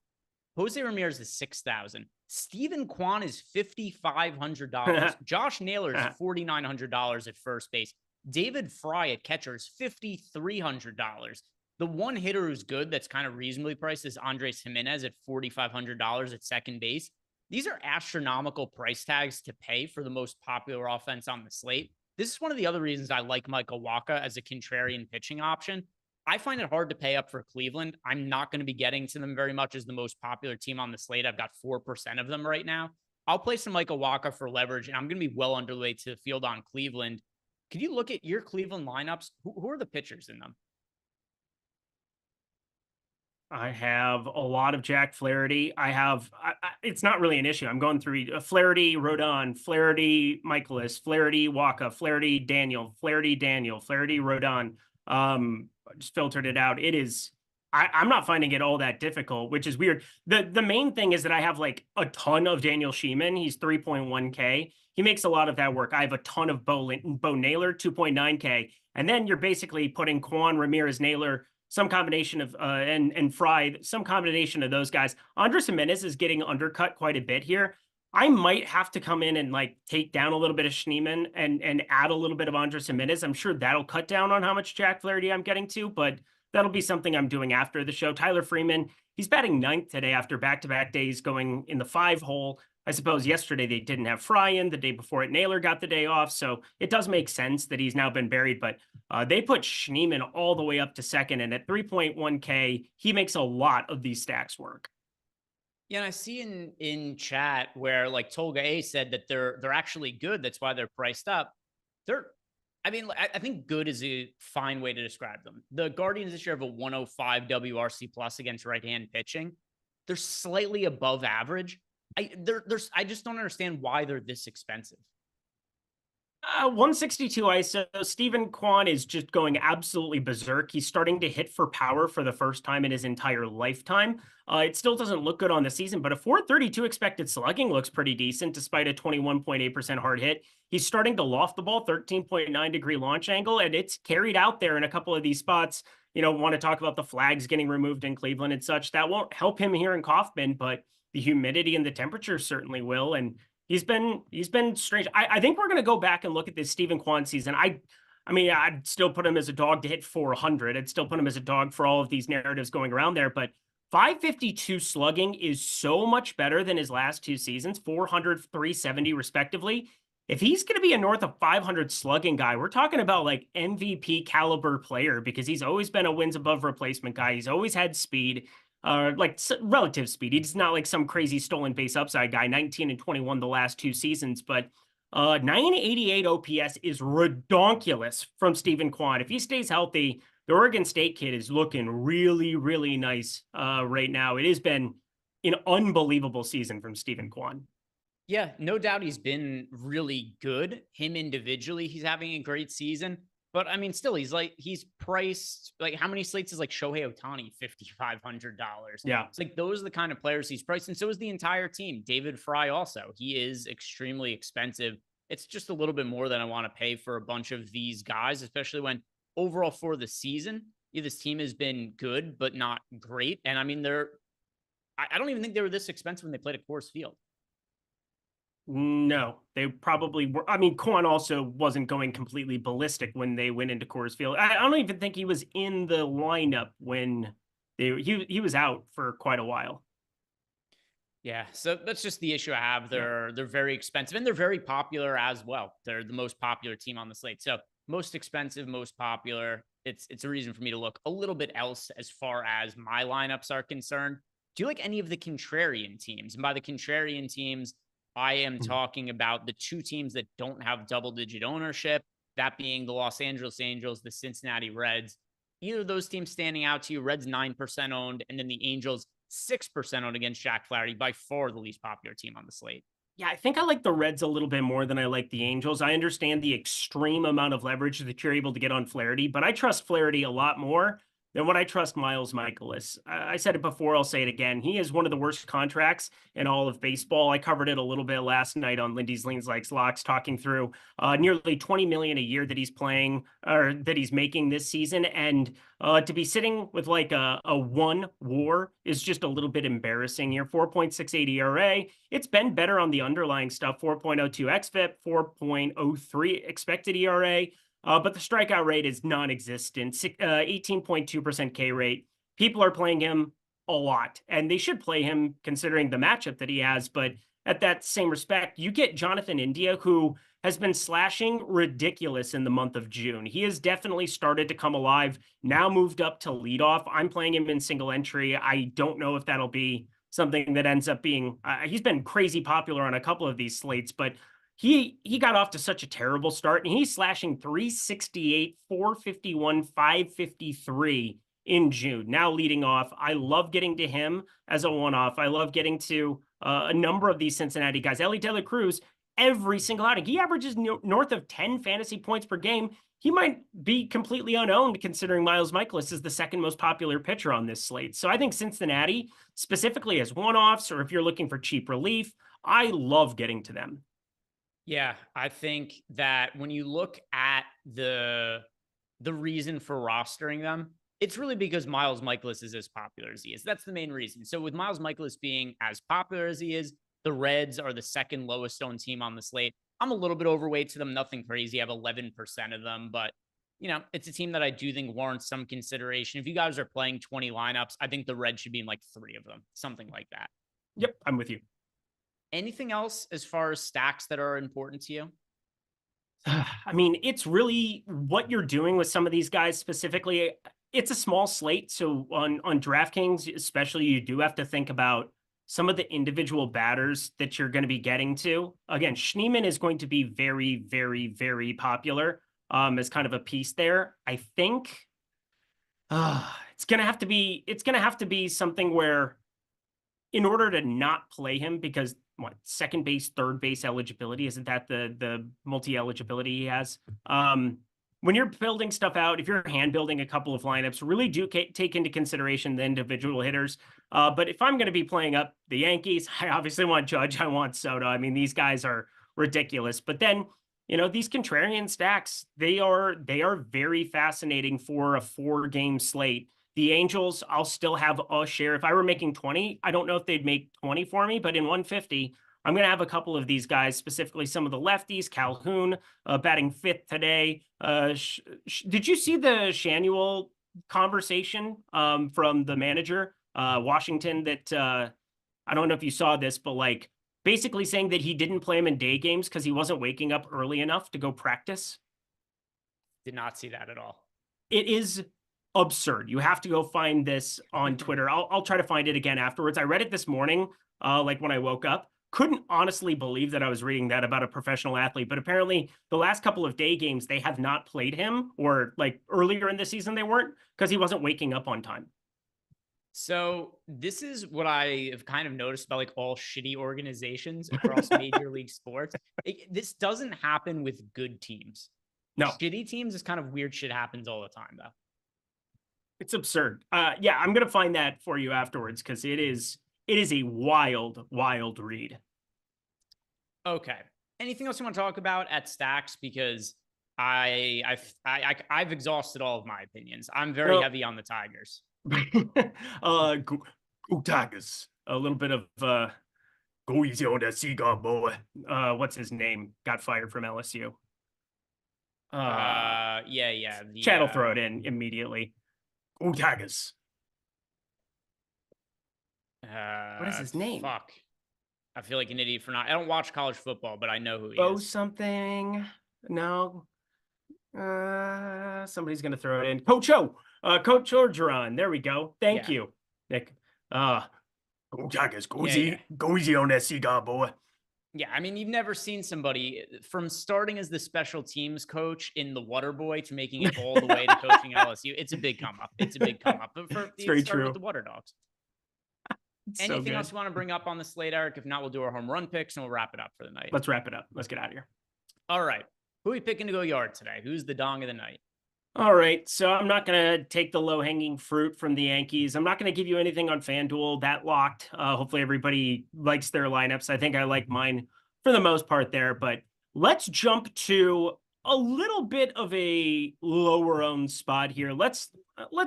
Jose Ramirez is $6,000. Steven Kwan is $5,500. Josh Naylor is $4,900 at first base. David Fry at catcher is $5,300. The one hitter who's good that's kind of reasonably priced is Andres Jimenez at $4,500 at second base. These are astronomical price tags to pay for the most popular offense on the slate. This is one of the other reasons I like Michael Wacha as a contrarian pitching option. I find it hard to pay up for Cleveland. I'm not going to be getting to them very much as the most popular team on the slate. I've got 4% of them right now. I'll play some Michael Wacha for leverage, and I'm going to be well underweight to the field on Cleveland. Could you look at your Cleveland lineups? Who are the pitchers in them? I have a lot of Jack Flaherty. It's not really an issue. I'm going through Flaherty, Rodon, Flaherty, Michaelis, Flaherty, Wacha, Flaherty, Daniel, Flaherty, Rodon. I just filtered it out. It is, I'm not finding it all that difficult, which is weird. The main thing is that I have like a ton of Daniel Sheeman. He's 3.1K. He makes a lot of that work. I have a ton of Bo Naylor, 2.9K. And then you're basically putting Kwan, Ramirez, Naylor, some combination of and Fry, some combination of those guys. Andres Jimenez is getting undercut quite a bit here. I might have to come in and like take down a little bit of Schneemann and add a little bit of Andres Jimenez. I'm sure that'll cut down on how much Jack Flaherty I'm getting to, but that'll be something I'm doing after the show. Tyler Freeman, he's batting ninth today after back-to-back days going in the 5-hole. I suppose yesterday they didn't have Fry in. The day before it, Naylor got the day off. So it does make sense that he's now been buried. But they put Schneemann all the way up to second. And at 3.1K, he makes a lot of these stacks work. Yeah, and I see in chat where like Tolga A said that they're actually good. That's why they're priced up. I think good is a fine way to describe them. The Guardians this year have a 105 WRC plus against right-hand pitching. They're slightly above average. I just don't understand why they're this expensive. 162 ISO. Stephen Kwan is just going absolutely berserk. He's starting to hit for power for the first time in his entire lifetime. It still doesn't look good on the season, but a 432 expected slugging looks pretty decent despite a 21.8% hard hit. He's starting to loft the ball, 13.9-degree launch angle, and it's carried out there in a couple of these spots. Want to talk about the flags getting removed in Cleveland and such. That won't help him here in Kaufman, but the humidity and the temperature certainly will. And he's been strange. I think we're going to go back and look at this Stephen Kwan season. I mean, I'd still put him as a dog to hit 400. I'd still put him as a dog for all of these narratives going around there. But 552 slugging is so much better than his last two seasons, 400, 370 respectively. If he's going to be a north of 500 slugging guy, we're talking about like MVP caliber player, because he's always been a wins above replacement guy. He's always had speed. Like relative speed. He's not like some crazy stolen base upside guy, 19 and 21 the last two seasons, but 988 OPS is redonkulous from Stephen Kwan. If he stays healthy, the Oregon State kid is looking really, really nice right now. It has been an unbelievable season from Stephen Kwan. Yeah, no doubt he's been really good. Him individually, he's having a great season. But I mean, still, he's priced like, how many slates is like Shohei Ohtani? $5,500. Yeah. It's like, those are the kind of players he's priced. And so is the entire team. David Fry also. He is extremely expensive. It's just a little bit more than I want to pay for a bunch of these guys, especially when overall for the season, this team has been good, but not great. And I mean, I don't even think they were this expensive when they played at Coors Field. No, they probably were. I mean, Kwan also wasn't going completely ballistic when they went into Coors Field. I don't even think he was in the lineup when he was out for quite a while. Yeah, so that's just the issue I have. They're very expensive, and they're very popular as well. They're the most popular team on the slate. So most expensive, most popular. It's a reason for me to look a little bit else as far as my lineups are concerned. Do you like any of the contrarian teams? And by the contrarian teams, I am talking about the two teams that don't have double-digit ownership, that being the Los Angeles Angels, the Cincinnati Reds. Either of those teams standing out to you. Reds 9% owned, and then the Angels 6% owned against Jack Flaherty, by far the least popular team on the slate. Yeah, I think I like the Reds a little bit more than I like the Angels. I understand the extreme amount of leverage that you're able to get on Flaherty, but I trust Flaherty a lot more than what I trust Miles Mikolas. I said it before, I'll say it again. He is one of the worst contracts in all of baseball. I covered it a little bit last night on Lindy's Leans Likes Locks, talking through nearly $20 million a year that he's playing, or that he's making this season. And to be sitting with like a 1 WAR is just a little bit embarrassing here. 4.68 ERA. It's been better on the underlying stuff. 4.02 xFIP, 4.03 expected ERA. But the strikeout rate is non-existent, 18.2% K rate. People are playing him a lot, and they should play him considering the matchup that he has. But at that same respect, you get Jonathan India, who has been slashing ridiculous in the month of June. He has definitely started to come alive, now moved up to leadoff. I'm playing him in single entry. I don't know if that'll be something that ends up being, he's been crazy popular on a couple of these slates, but he got off to such a terrible start, and he's slashing 368, 451, 553 in June. Now leading off, I love getting to him as a one-off. I love getting to a number of these Cincinnati guys. Ellie De La Cruz, every single outing, he averages north of 10 fantasy points per game. He might be completely unowned considering Miles Mikolas is the second most popular pitcher on this slate. So I think Cincinnati, specifically as one-offs, or if you're looking for cheap relief, I love getting to them. Yeah, I think that when you look at the reason for rostering them, it's really because Miles Mikolas is as popular as he is. That's the main reason. So with Miles Mikolas being as popular as he is, the Reds are the second lowest owned team on the slate. I'm a little bit overweight to them, nothing crazy. I have 11% of them, but it's a team that I do think warrants some consideration. If you guys are playing 20 lineups, I think the Reds should be in like 3 of them, something like that. Yep, I'm with you. Anything else as far as stacks that are important to you? I mean, it's really what you're doing with some of these guys specifically. It's a small slate. So on DraftKings, especially, you do have to think about some of the individual batters that you're going to be getting to. Again, Schneemann is going to be very, very, very popular as kind of a piece there. I think it's going to have to be something where in order to not play him, because second base, third base eligibility, isn't that the multi-eligibility he has? When you're building stuff out, if you're hand building a couple of lineups, really do take into consideration the individual hitters. But if I'm going to be playing up the Yankees, I obviously want Judge. I want Soto. I mean, these guys are ridiculous. But then, these contrarian stacks, they are very fascinating for a 4-game slate. The Angels, I'll still have a share. If I were making 20, I don't know if they'd make 20 for me, but in 150, I'm going to have a couple of these guys, specifically some of the lefties. Calhoun batting 5th today. Did you see the Shanuel conversation from the manager, Washington, that I don't know if you saw this, but like basically saying that he didn't play him in day games because he wasn't waking up early enough to go practice? Did not see that at all. It is absurd. You have to go find this on Twitter. I'll try to find it again afterwards. I read it this morning, like when I woke up. Couldn't honestly believe that I was reading that about a professional athlete, but apparently the last couple of day games, they have not played him, or like earlier in the season, they weren't, because he wasn't waking up on time. So this is what I have kind of noticed about like all shitty organizations across major league sports. This doesn't happen with good teams. No. Shitty teams, this kind of weird shit happens all the time though. It's absurd. Yeah, I'm going to find that for you afterwards, because it is a wild, wild read. Okay. Anything else you want to talk about at stacks? Because I've exhausted all of my opinions. I'm very heavy on the Tigers. Go Tigers. A little bit of go easy on that cigar, boy. What's his name? Got fired from LSU. Yeah. Chad will throw it in immediately. Go Tigers. What is his name? Fuck. I feel like an idiot for not. I don't watch college football, but I know who he Bo is. something. No. Somebody's gonna throw it in. Coach O. Coach Orgeron. There we go. Thank you, Nick. Go Tigers. Go easy on that cigar, boy. Yeah, I mean, you've never seen somebody from starting as the special teams coach in the Water Boy to making it all the way to coaching LSU. It's a big come up. It's a big come up. But it's very true. With the Water Dogs. Anything else you want to bring up on the slate, Eric? If not, we'll do our home run picks and we'll wrap it up for the night. Let's wrap it up. Let's get out of here. All right. Who are we picking to go yard today? Who's the dong of the night? All right. So I'm not going to take the low-hanging fruit from the Yankees. I'm not going to give you anything on FanDuel. That locked. Hopefully everybody likes their lineups. I think I like mine for the most part there. But let's jump to a little bit of a lower-owned spot here. Let's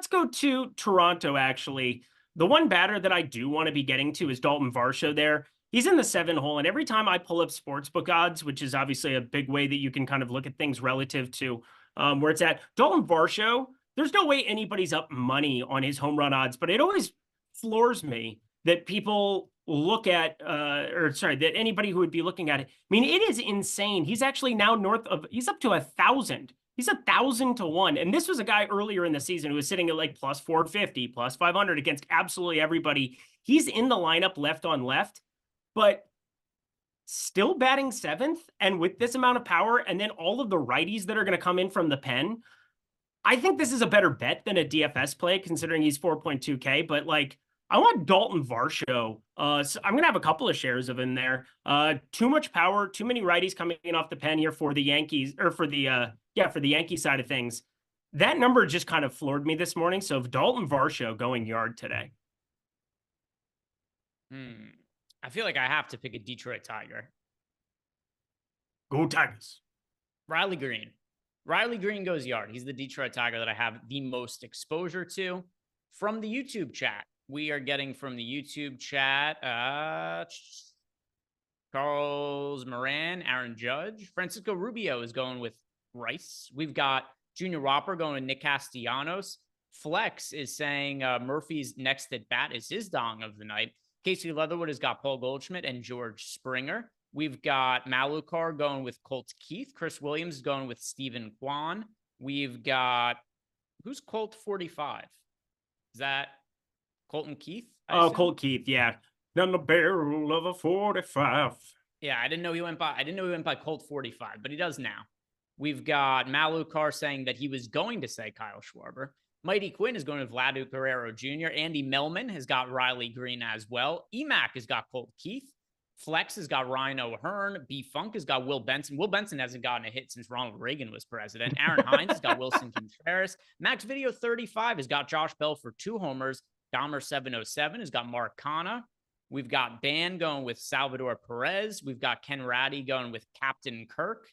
go to Toronto, actually. The one batter that I do want to be getting to is Dalton Varsho there. He's in the 7 hole, and every time I pull up sportsbook odds, which is obviously a big way that you can kind of look at things relative to where it's at, Dalton Varsho, there's no way anybody's up money on his home run odds, but it always floors me that people look at, that anybody who would be looking at it. I mean, it is insane. He's actually now he's up to 1,000. He's 1,000 to 1. And this was a guy earlier in the season who was sitting at like plus 450, plus 500 against absolutely everybody. He's in the lineup left on left, but still batting 7th. And with this amount of power, and then all of the righties that are going to come in from the pen, I think this is a better bet than a DFS play, considering he's 4.2K. But like, I want Dalton Varsho. So I'm going to have a couple of shares of him there. Too much power, too many righties coming in off the pen here for the Yankees, or for the Yankee side of things. That number just kind of floored me this morning. So Dalton Varsho going yard today. I feel like I have to pick a Detroit Tiger. Go Tigers. Riley Green. Riley Green goes yard. He's the Detroit Tiger that I have the most exposure to. From the YouTube chat, we are getting from the YouTube chat, Charles Moran, Aaron Judge. Francisco Rubio is going with Rice. We've got Junior Whopper going with Nick Castellanos. Flex is saying Murphy's next at bat is his dong of the night. Casey Leatherwood has got Paul Goldschmidt and George Springer. We've got Malukar going with Colt Keith. Chris Williams is going with Stephen Kwan. We've got, who's Colt 45? Is that Colton Keith? Colt Keith, yeah. Down the barrel of a 45. Yeah, I didn't know he went by Colt 45, but he does now. We've got Malukar saying that he was going to say Kyle Schwarber. Mighty Quinn is going with Vladu Guerrero Jr. Andy Millman has got Riley Green as well. EMAC has got Colt Keith. Flex has got Ryan O'Hearn. B-Funk has got Will Benson. Will Benson hasn't gotten a hit since Ronald Reagan was president. Aaron Hines has got Wilson Contreras. Max Video 35 has got Josh Bell for 2 homers. Dahmer 707 has got Mark Canha. We've got Ban going with Salvador Perez. We've got Ken Ratty going with Captain Kirk.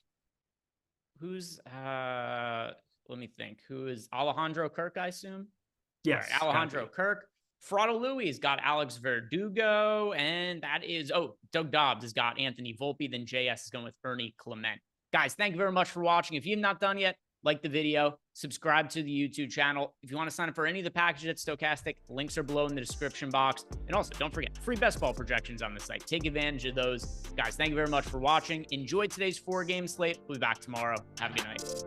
Who's, let me think. Who is Alejandro Kirk, I assume? Yes. Right, Alejandro Kirk. Frotto Louis has got Alex Verdugo. And that is, Doug Dobbs has got Anthony Volpe. Then JS is going with Ernie Clement. Guys, thank you very much for watching. If you've not done yet, like the video, subscribe to the YouTube channel. If you want to sign up for any of the packages at Stochastic, links are below in the description box. And also, don't forget, free best ball projections on the site. Take advantage of those. Guys, thank you very much for watching. Enjoy today's 4-game slate. We'll be back tomorrow. Have a good night.